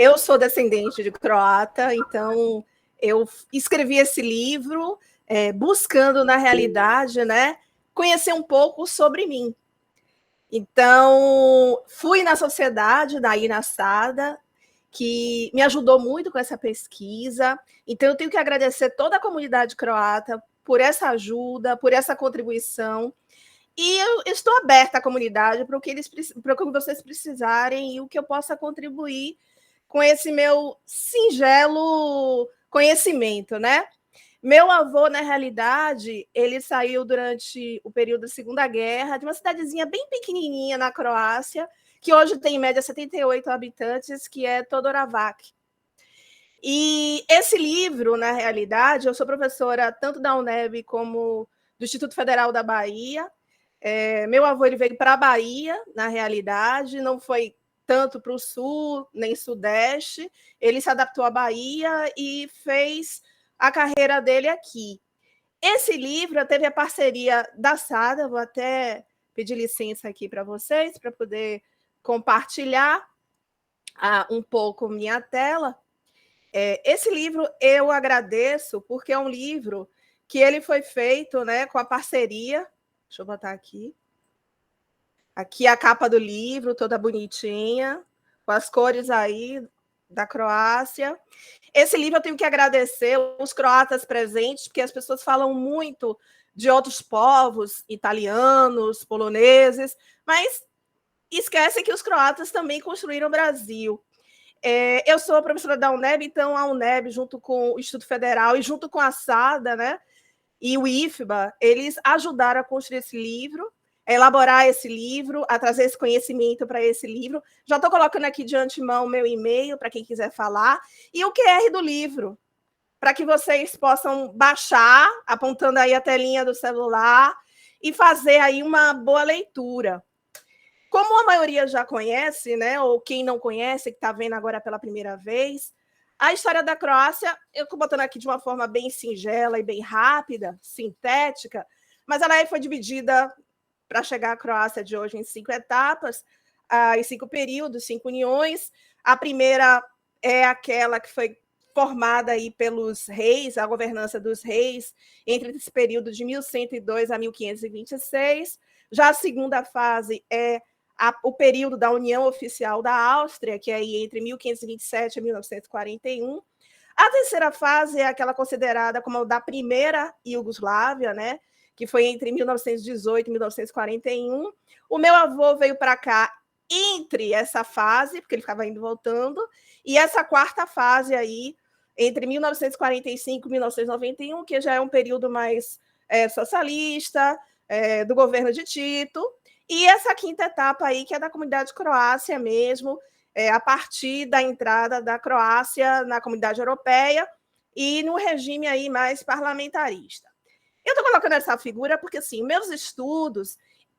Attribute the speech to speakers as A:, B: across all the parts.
A: Eu sou descendente de croata, então eu escrevi esse livro buscando, na realidade, né, conhecer um pouco sobre mim. Então, fui na sociedade da Ina Sada, que me ajudou muito com essa pesquisa. Então, eu tenho que agradecer toda a comunidade croata por essa ajuda, por essa contribuição. E eu estou aberta à comunidade para o que vocês precisarem e o que eu possa contribuir com esse meu singelo conhecimento, né? Meu avô, na realidade, ele saiu durante o período da Segunda Guerra de uma cidadezinha bem pequenininha na Croácia, que hoje tem em média 78 habitantes, que é Todoravac. E esse livro, na realidade, eu sou professora tanto da UNEB como do Instituto Federal da Bahia. Meu avô ele veio para a Bahia, na realidade, não foi tanto para o sul, nem sudeste. Ele se adaptou à Bahia e fez a carreira dele aqui. Esse livro teve a parceria da Sada, vou até pedir licença aqui para vocês, para poder compartilhar um pouco minha tela. Esse livro eu agradeço, porque é um livro que ele foi feito, né, com a parceria. Deixa eu botar aqui. Aqui a capa do livro, toda bonitinha, com as cores aí da Croácia. Esse livro eu tenho que agradecer os croatas presentes, porque as pessoas falam muito de outros povos, italianos, poloneses, mas esquecem que os croatas também construíram o Brasil. Eu sou professora da UNEB, então a UNEB, junto com o Instituto Federal e junto com a SADA, né, e o IFBA, eles ajudaram a construir esse livro, a elaborar esse livro, a trazer esse conhecimento para esse livro. Já estou colocando aqui de antemão o meu e-mail para quem quiser falar, e o QR do livro, para que vocês possam baixar, apontando aí a telinha do celular, e fazer aí uma boa leitura. Como a maioria já conhece, né, ou quem não conhece, que está vendo agora pela primeira vez, a história da Croácia, eu estou botando aqui de uma forma bem singela e bem rápida, sintética, mas ela foi dividida para chegar à Croácia de hoje em 5 etapas, em 5 períodos, 5 uniões. A primeira é aquela que foi formada aí pelos reis, a governança dos reis, entre esse período de 1102 a 1526. Já a segunda fase é o período da União Oficial da Áustria, que é aí entre 1527 e 1941. A terceira fase é aquela considerada como a da primeira Iugoslávia, né, que foi entre 1918 e 1941. O meu avô veio para cá entre essa fase, porque ele ficava indo e voltando, e essa quarta fase aí, entre 1945 e 1991, que já é um período mais socialista, do governo de Tito, e essa quinta etapa aí, que é da comunidade Croácia mesmo, a partir da entrada da Croácia na comunidade europeia e no regime aí mais parlamentarista. Eu estou colocando essa figura porque, assim, meus estudos,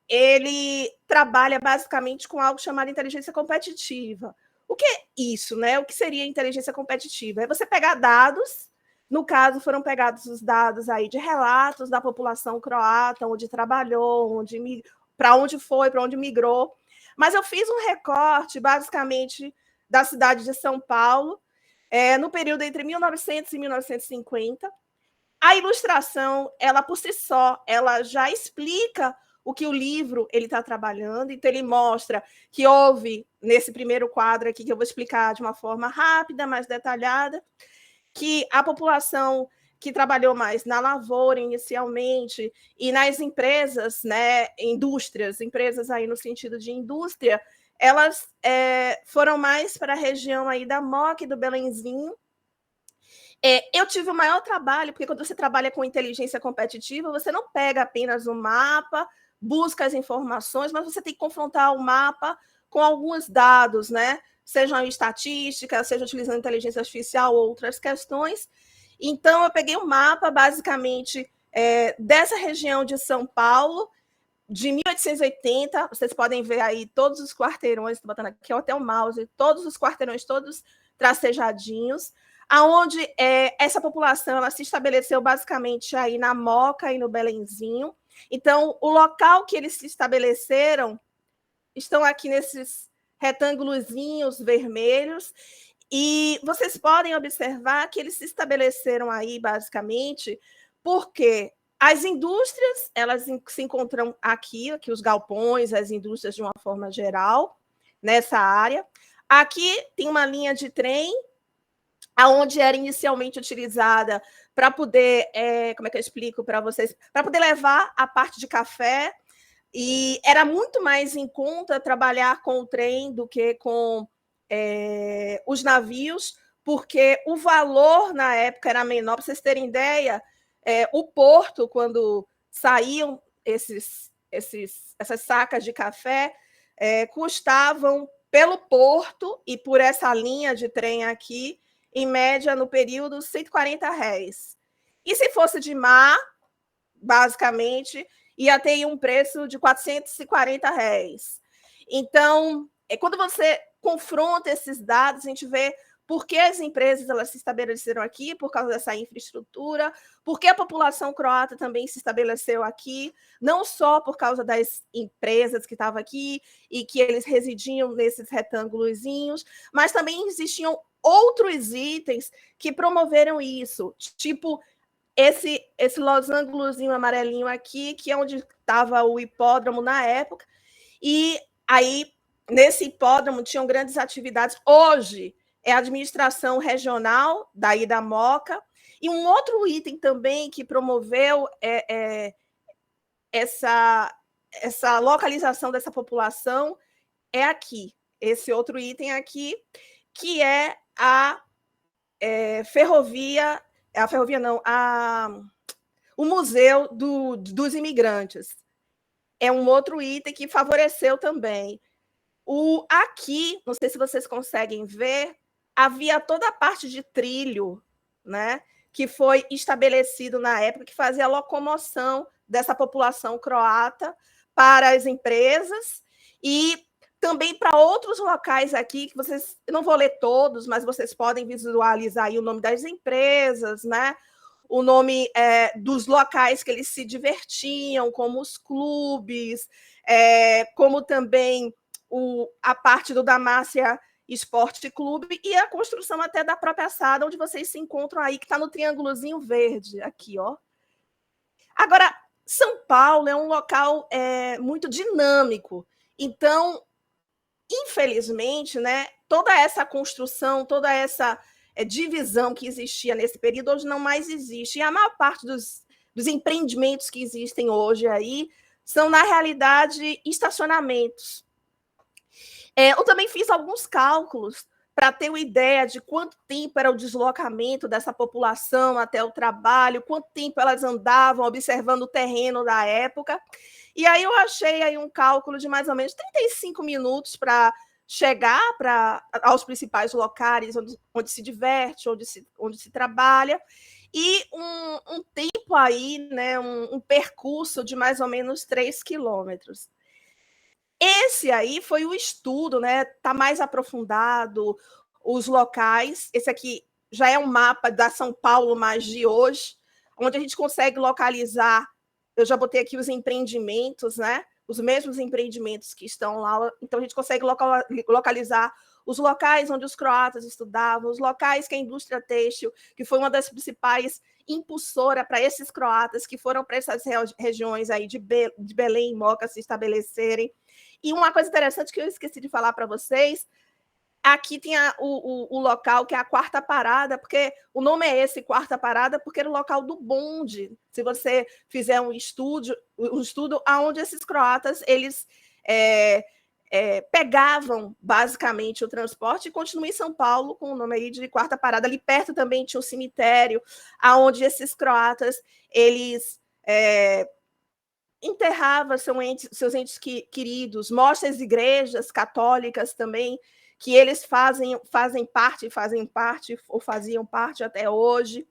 A: ele trabalha basicamente com algo chamado inteligência competitiva. O que é isso, né? O que seria inteligência competitiva? É você pegar dados, no caso, foram pegados os dados aí de relatos da população croata, onde trabalhou, para onde foi, para onde migrou. Mas eu fiz um recorte, basicamente, da cidade de São Paulo, no período entre 1900 e 1950. A ilustração, ela por si só, ela já explica o que o livro ele está trabalhando. Então, ele mostra que houve, nesse primeiro quadro aqui, que eu vou explicar de uma forma rápida, mais detalhada, que a população que trabalhou mais na lavoura inicialmente e nas empresas, né, indústrias, empresas aí no sentido de indústria, elas foram mais para a região aí da Moca e do Belenzinho. Eu tive o maior trabalho, porque quando você trabalha com inteligência competitiva, você não pega apenas o mapa, busca as informações, mas você tem que confrontar o mapa com alguns dados, né? Sejam estatísticas, seja utilizando inteligência artificial ou outras questões. Então, eu peguei um mapa, basicamente, dessa região de São Paulo, de 1880, vocês podem ver aí todos os quarteirões, estou botando aqui até o mouse, todos os quarteirões, todos tracejadinhos, aonde essa população ela se estabeleceu basicamente aí na Moca e no Belenzinho. Então, o local que eles se estabeleceram estão aqui nesses retângulozinhos vermelhos, E vocês podem observar que eles se estabeleceram aí, basicamente, porque as indústrias, elas se encontram aqui os galpões, as indústrias de uma forma geral, nessa área. Aqui tem uma linha de trem, aonde era inicialmente utilizada para poder, como é que eu explico para vocês? Para poder levar a parte de café, e era muito mais em conta trabalhar com o trem do que com os navios, porque o valor na época era menor. Para vocês terem ideia, o porto, quando saíam essas sacas de café, custavam pelo porto e por essa linha de trem aqui, em média, no período, R$ 140. E se fosse de mar, basicamente, ia ter um preço de R$ 440. Então, quando você confronta esses dados, a gente vê por que as empresas elas se estabeleceram aqui, por causa dessa infraestrutura, por que a população croata também se estabeleceu aqui, não só por causa das empresas que estavam aqui e que eles residiam nesses retângulozinhos, mas também existiam outros itens que promoveram isso, tipo esse losangozinho amarelinho aqui, que é onde estava o hipódromo na época, e aí, nesse hipódromo, tinham grandes atividades. Hoje é a administração regional, daí da Moca, e um outro item também que promoveu essa localização dessa população é aqui, esse outro item aqui, que é a ferrovia, não, o Museu dos Imigrantes. É um outro item que favoreceu também. Aqui, não sei se vocês conseguem ver, havia toda a parte de trilho, né, que foi estabelecido na época, que fazia a locomoção dessa população croata para as empresas e também para outros locais aqui, que vocês, eu não vou ler todos, mas vocês podem visualizar aí o nome das empresas, né? O nome dos locais que eles se divertiam, como os clubes, como também a parte do Damácia Esporte Clube e a construção até da própria Sada, onde vocês se encontram aí, que está no triângulozinho verde, aqui, ó. Agora, São Paulo é um local muito dinâmico, então, infelizmente, né, toda essa construção, toda essa divisão que existia nesse período, hoje não mais existe. E a maior parte dos empreendimentos que existem hoje aí são, na realidade, estacionamentos. Eu também fiz alguns cálculos para ter uma ideia de quanto tempo era o deslocamento dessa população até o trabalho, quanto tempo elas andavam observando o terreno da época. E aí eu achei aí um cálculo de mais ou menos 35 minutos para chegar aos principais locais onde se diverte, onde se trabalha, e um tempo aí, né, um percurso de mais ou menos 3 quilômetros. Esse aí foi o estudo, né? Tá mais aprofundado, os locais. Esse aqui já é um mapa da São Paulo mais de hoje, onde a gente consegue localizar. Eu já botei aqui os empreendimentos, né? Os mesmos empreendimentos que estão lá. Então, a gente consegue localizar os locais onde os croatas estudavam, os locais que a indústria têxtil, que foi uma das principais impulsoras para esses croatas que foram para essas regiões aí de Belém e Moca se estabelecerem. E uma coisa interessante que eu esqueci de falar para vocês, aqui tem o local que é a quarta parada, porque o nome é esse, quarta parada, porque era o local do bonde. Se você fizer um estudo onde esses croatas, eles pegavam basicamente o transporte e continuam em São Paulo com o nome aí de quarta parada. Ali perto também tinha um cemitério, onde esses croatas, eles enterrava seus entes queridos, mostra as igrejas católicas também, que eles fazem parte ou faziam parte até hoje.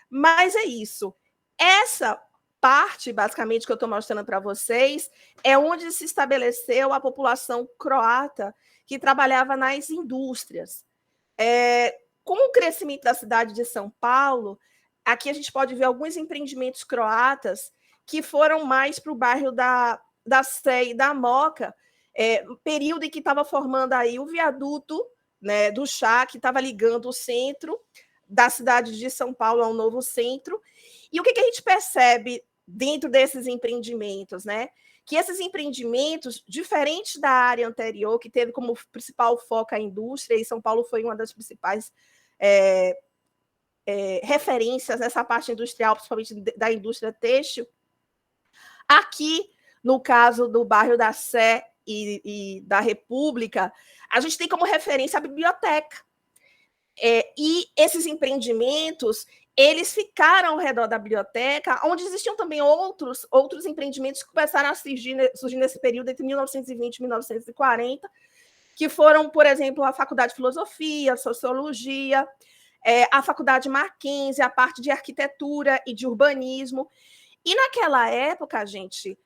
A: Mas é isso. Essa parte, basicamente, que eu estou mostrando para vocês, é onde se estabeleceu a população croata que trabalhava nas indústrias. Com o crescimento da cidade de São Paulo, aqui a gente pode ver alguns empreendimentos croatas que foram mais para o bairro da Sé e da Moca, período em que estava formando aí o viaduto, né, do chá, que estava ligando o centro da cidade de São Paulo ao novo centro. E o que a gente percebe dentro desses empreendimentos, né? Que esses empreendimentos, diferentes da área anterior, que teve como principal foco a indústria, e São Paulo foi uma das principais referências nessa parte industrial, principalmente da indústria têxtil, aqui, no caso do bairro da Sé e da República, a gente tem como referência a biblioteca. E esses empreendimentos, eles ficaram ao redor da biblioteca, onde existiam também outros empreendimentos que começaram a surgir nesse período entre 1920 e 1940, que foram, por exemplo, a Faculdade de Filosofia, Sociologia, a Faculdade Mackenzie, a parte de Arquitetura e de Urbanismo. E naquela época, gente,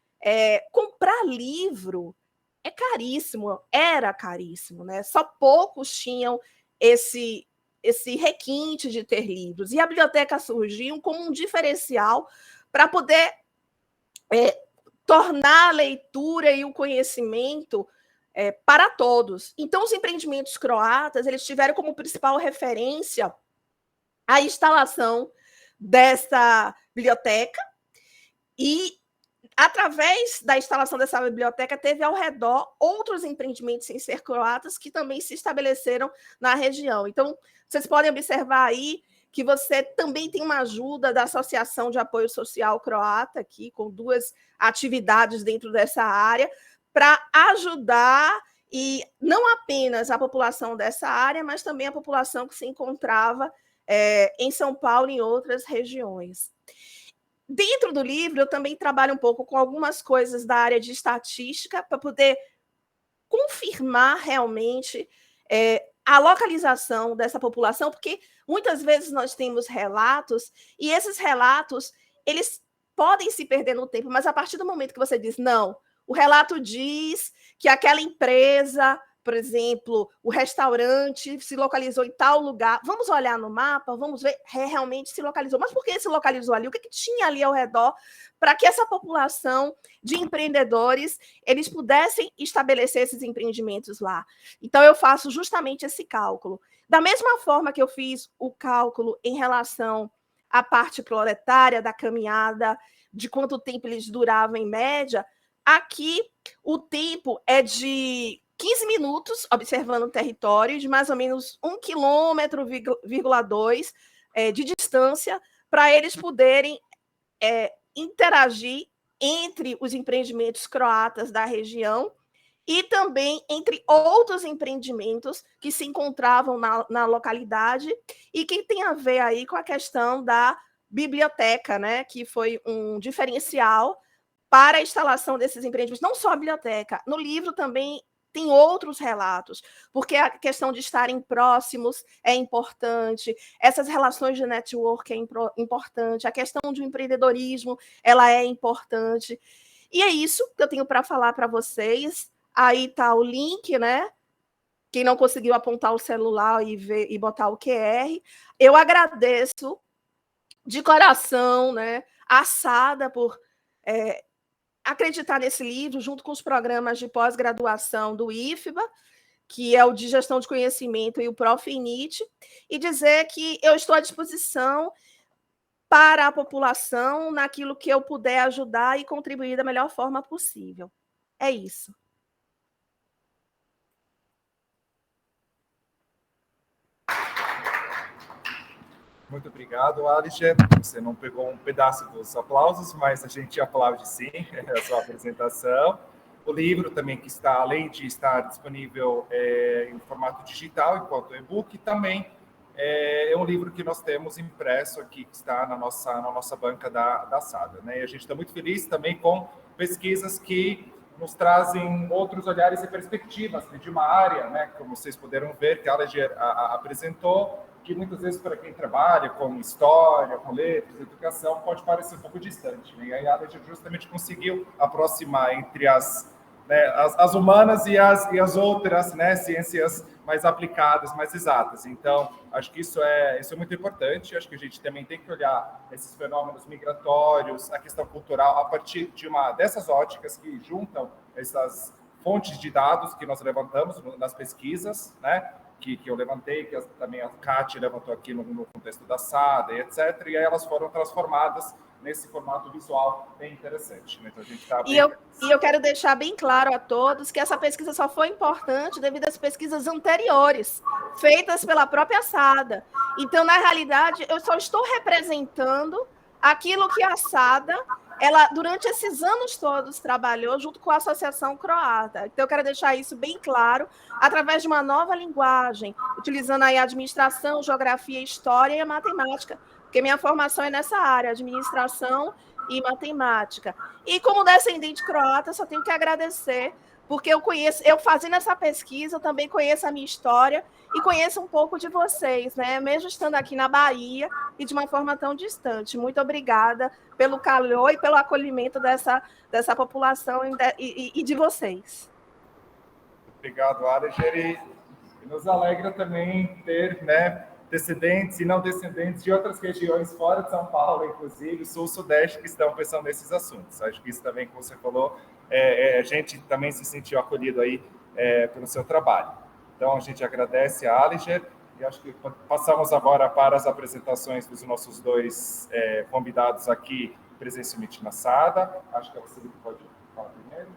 A: comprar livro é caríssimo, era caríssimo, né? Só poucos tinham esse requinte de ter livros. E a biblioteca surgiu como um diferencial para poder tornar a leitura e o conhecimento para todos. Então, os empreendimentos croatas, eles tiveram como principal referência a instalação dessa biblioteca e, através da instalação dessa biblioteca, teve ao redor outros empreendimentos sem ser croatas que também se estabeleceram na região. Então, vocês podem observar aí que você também tem uma ajuda da Associação de Apoio Social Croata, aqui, com 2 atividades dentro dessa área, para ajudar, e não apenas a população dessa área, mas também a população que se encontrava em São Paulo e em outras regiões. Dentro do livro, eu também trabalho um pouco com algumas coisas da área de estatística para poder confirmar realmente a localização dessa população, porque muitas vezes nós temos relatos, e esses relatos, eles podem se perder no tempo, mas a partir do momento que você diz, não, o relato diz que aquela empresa, por exemplo, o restaurante se localizou em tal lugar, vamos olhar no mapa, vamos ver, realmente se localizou. Mas por que se localizou ali? O que tinha ali ao redor para que essa população de empreendedores, eles pudessem estabelecer esses empreendimentos lá? Então, eu faço justamente esse cálculo. Da mesma forma que eu fiz o cálculo em relação à parte proletária da caminhada, de quanto tempo eles duravam em média, aqui o tempo é de 15 minutos observando o território, de mais ou menos 1,2 km de distância, para eles poderem interagir entre os empreendimentos croatas da região e também entre outros empreendimentos que se encontravam na localidade e que tem a ver aí com a questão da biblioteca, né, que foi um diferencial para a instalação desses empreendimentos. Não só a biblioteca, no livro também tem outros relatos, porque a questão de estarem próximos é importante, essas relações de network é importante, a questão de empreendedorismo ela é importante. E é isso que eu tenho para falar para vocês. Aí está o link, né? Quem não conseguiu apontar o celular e botar o QR, eu agradeço de coração, né, a Sada por acreditar nesse livro, junto com os programas de pós-graduação do IFBA, que é o de Gestão de Conhecimento, e o Profinit, e dizer que eu estou à disposição para a população naquilo que eu puder ajudar e contribuir da melhor forma possível. É isso.
B: Muito obrigado, Alicia. Você não pegou um pedaço dos aplausos, mas a gente aplaude sim a sua apresentação. O livro também, que está, além de estar disponível em formato digital, enquanto e-book, também é um livro que nós temos impresso aqui, que está na nossa banca da Sada, né? E a gente está muito feliz também com pesquisas que nos trazem outros olhares e perspectivas de uma área, né? Como vocês puderam ver, que a Alicia apresentou, que muitas vezes para quem trabalha com história, com letras, educação, pode parecer um pouco distante, né? E aí a Alicia justamente conseguiu aproximar entre as humanas e as outras, né, ciências mais aplicadas, mais exatas. Então, acho que isso é muito importante. Acho que a gente também tem que olhar esses fenômenos migratórios, a questão cultural, a partir de dessas óticas que juntam essas fontes de dados que nós levantamos nas pesquisas, né, que eu levantei, que também a Kátia levantou aqui no contexto da SADA, e etc. E aí elas foram transformadas nesse formato visual bem interessante. Né? Então, a gente tá
A: bem... E eu quero deixar bem claro a todos que essa pesquisa só foi importante devido às pesquisas anteriores, feitas pela própria SADA. Então, na realidade, eu só estou representando aquilo que a SADA, ela, durante esses anos todos, trabalhou junto com a Associação Croata. Então, eu quero deixar isso bem claro, através de uma nova linguagem, utilizando aí a administração, geografia, história e a matemática, porque minha formação é nessa área, administração e matemática. E como descendente croata, só tenho que agradecer, porque eu fazendo essa pesquisa, eu também conheço a minha história e conheço um pouco de vocês, né? Mesmo estando aqui na Bahia e de uma forma tão distante. Muito obrigada pelo calor e pelo acolhimento dessa população e de vocês.
B: Obrigado, Aliger, e nos alegra também ter, né, descendentes e não descendentes de outras regiões fora de São Paulo, inclusive sul, sudeste, que estão pensando nesses assuntos. Acho que isso também, como você falou, a gente também se sentiu acolhido aí pelo seu trabalho. Então, a gente agradece a Aliger e acho que passamos agora para as apresentações dos nossos dois convidados aqui presencialmente na SADA. Acho que você pode falar primeiro.